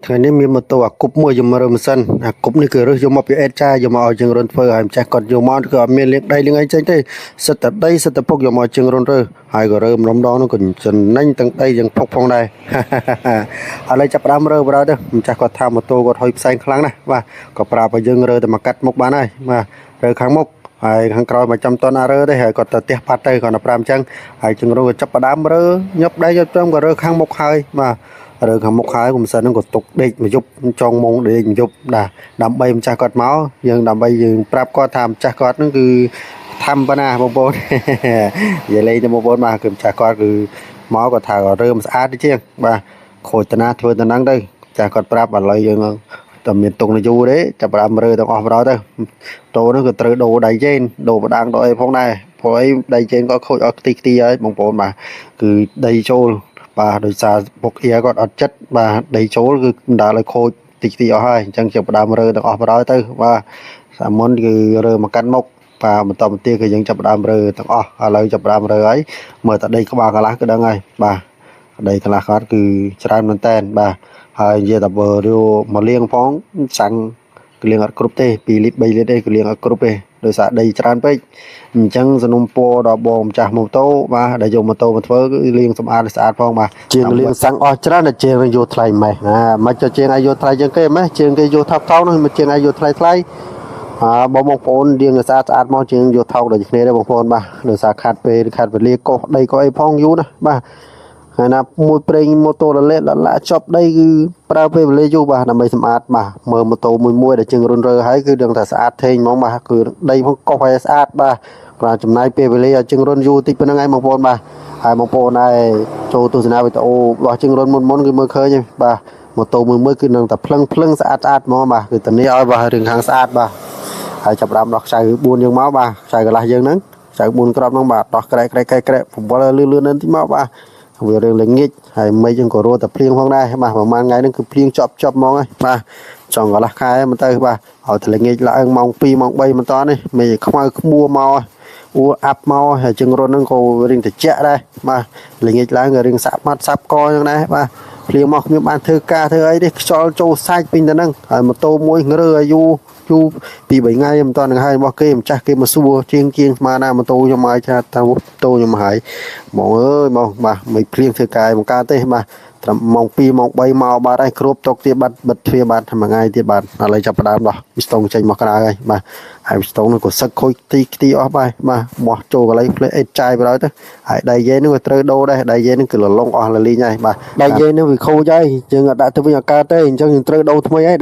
ថ្ងៃនេះមានម៉ូតូអាគប់មួយយកមករើម៉ាស៊ីនអាគប់នេះគឺរើសយកមកពីអេតចាយកមកឲ្យជើងរុនធ្វើហើយម្ចាស់គាត់យកមកគឺអត់មានលាងដីលាងអីចេញទេសិតតែដីសិតតែពុកយកមកជើងរុនរើហើយក៏រើម្ដងនោះក៏ចំណេញទាំងដីទាំងពុកផងដែរឥឡូវចាប់ផ្ដើមរើបដល់ទៅម្ចាស់គាត់ថាម៉ូតូគាត់ហុយផ្សែងខ្លាំងណាស់បាទក៏ប្រាប់ឲ្យយើងរើតែមកកាត់មុខបានហើយបាទរើខាងមុខហើយខាងក្រោយមកចាំតនរើទេហើយគាត់ទៅផ្ទះផាត់ទៅគាត់ទៅ5អញ្ចឹងហើយជើងរុនក៏ចាប់ផ្ដើមរើញាប់ដៃយកត្រឹមក៏រើខាងមុខហើយបាទរើខាងមុខហើយគុំសិនហ្នឹងក៏ទុកដេកមកយប់ចងម៉ោងដេកមកយប់ដើម្បីម្ចាស់គាត់មកយើងដើម្បីយើងប្រាប់គាត់ថាម្ចាស់គាត់ហ្នឹងគឺធម្មប៉ុណ្ណាបងប្អូននិយាយលេងទៅបងប្អូនបាទគឺម្ចាស់គាត់គឺមកគាត់ថារើមិនស្អាតទេជាងបាទខូចតាណាធ្វើតាហ្នឹងទៅចាស់គាត់ប្រាប់ឥឡូវយើងតែមានតុងនយូទេចាប់ផ្ដើមរើទាំងអស់បដ ទៅតោនោះក៏ត្រូវដូរដៃជេនដូរបដាងដូរអីផងដែរព្រោះអីដៃជេនក៏ខូចអស់ខ្ទីហើយបងប្អូនបាទគឺដីចូលបាទដោយសារពុកអៀគាត់អត់ចិត្តបាទដីចូលគឺបណ្ដាលឲ្យខូចតិចអស់ហើយអញ្ចឹងចាប់ផ្ដើមរើទាំងអស់បដ ទៅបាទសាមុនគឺរើមកកាន់មុខបាទបន្តមកទៀតគឺយើងចាប់ផ្ដើមរើទាំងអស់ឥឡូវចាប់ផ្ដើមរើហើយមើលតែដីក្បាលកន្លះគឺដឹងហើយបាទដីកន្លះគាត់គឺច្រើនមែនតើបាទហើយនិយាយតែបើមកលាងផងសាំងគឺលាងអត់គ្រប់ទេ2លីត្រ3លីត្រទេគឺលាងអត់គ្រប់ទេដោយសារដីច្រើនពេកអញ្ចឹងសនុំពរដល់បងម្ចាស់ម៉ូតូបាទដែលយកម៉ូតូមកធ្វើគឺលាងសម្អាតឲ្យស្អាតផងបាទជាងលាងសាំងអស់ច្រើនតែជាងយកថ្លៃម៉េះមិនចុះជាងឲ្យយកថ្លៃជាងគេម៉េះជាងគេយកថោកនោះមិនជាងឲ្យយកថ្លៃបងប្អូនលាងឲ្យស្អាតមកជាងយកថោកដូចគ្នាដែរបងប្អូនបាទដោយសារខាត់ពេលខាត់វេលាកោសដីកោអីផងយូរណាបាទហើយណាមួយប្រេងម៉ូតូរលាកចប់ដីគឺប្រើពេលវេលាយូរបាទដើម្បីសម្អាតបាទមើលម៉ូតូមួយដែលជើងរុនរើហើយគឺដឹងថាស្អាតថេងហ្មងបាទគឺដីផងកោសឲ្យស្អាតបាទបាទចំណាយពេលវេលាឲ្យជើងរុនយូរតិចប៉ុណ្្នឹងហើយបងប្អូនបាទហើយបងប្អូនដែរចូលទស្សនាវីដេអូរបស់ជើងរុនមុនគឺមើលឃើញបាទម៉ូតូមួយគឺនឹងតែភ្លឹងស្អាតហ្មងបាទគឺតានេះឲ្យបាទរឿងខាងស្អាតបាទហើយចាប់ដើមដោះខ្សែ4យើងមកបាទខ្សែកន្លះយើងហ្នឹងខ្សែ4គ្រាប់ហ្នឹងបាទដោះក្រែកបំពល់លឿនតិចមកបាទវារឿងល្ងាចហើយមិនយើងក៏រត់តែភ្លៀងផងដែរបាទប្រហែលថ្ងៃហ្នឹងគឺភ្លៀងចប់ហ្មងហើយបាទចង់កន្លះខែមិនទៅបាទឲ្យតែល្ងាចឡើងម៉ោង2ម៉ោង3មិនតាន់ទេមេខ្មៅខ្មួមកអាប់មកហើយជើងរុនហ្នឹងក៏រៀងត្រជាក់ដែរបាទល្ងាចឡើងក៏រៀងសាប់ម៉ាត់សាប់កអញ្ចឹងដែរបាទភ្លៀងមកគ្មានបានធ្វើការធ្វើអីទេខ្យល់ចូលសាច់ពេញទៅហ្នឹងហើយម៉ូតូមួយងរើយូរពី3ថ្ងៃមិនតាន់នឹងហើយរបស់គេម្ចាស់គេមកសួរជាងស្មានណាម៉ូតូខ្ញុំឲ្យថាម៉ូតូខ្ញុំហើយហ្មងអើយហ្មងបាទមិនភ្លៀងធ្វើការបង្កើតទេបាទត្រឹមម៉ោង2ម៉ោង3មកបាទហើយគ្របតុកទៀតបាត់បិទទ្វារបាទមួយថ្ងៃទៀតបាទឥឡូវចាប់ផ្ដើមដោះវីស្តុងចេញមកក្រៅហើយបាទហើយវីស្តុងនោះក៏សឹកខូចខ្ទីអស់បាទបោះចូលកន្លែងផ្លេអេតចាយបដ ទៅហើយដៃយេនោះក៏ត្រូវដូរដែរដៃយេនោះគឺលលងអស់លលីងហើយបាទដៃយេនោះវាខូចហើយយើងអត់ដាក់ទៅវិញអត់កើតទេអញ្ចឹងយើងត្រូវដូរថ្មីហើយ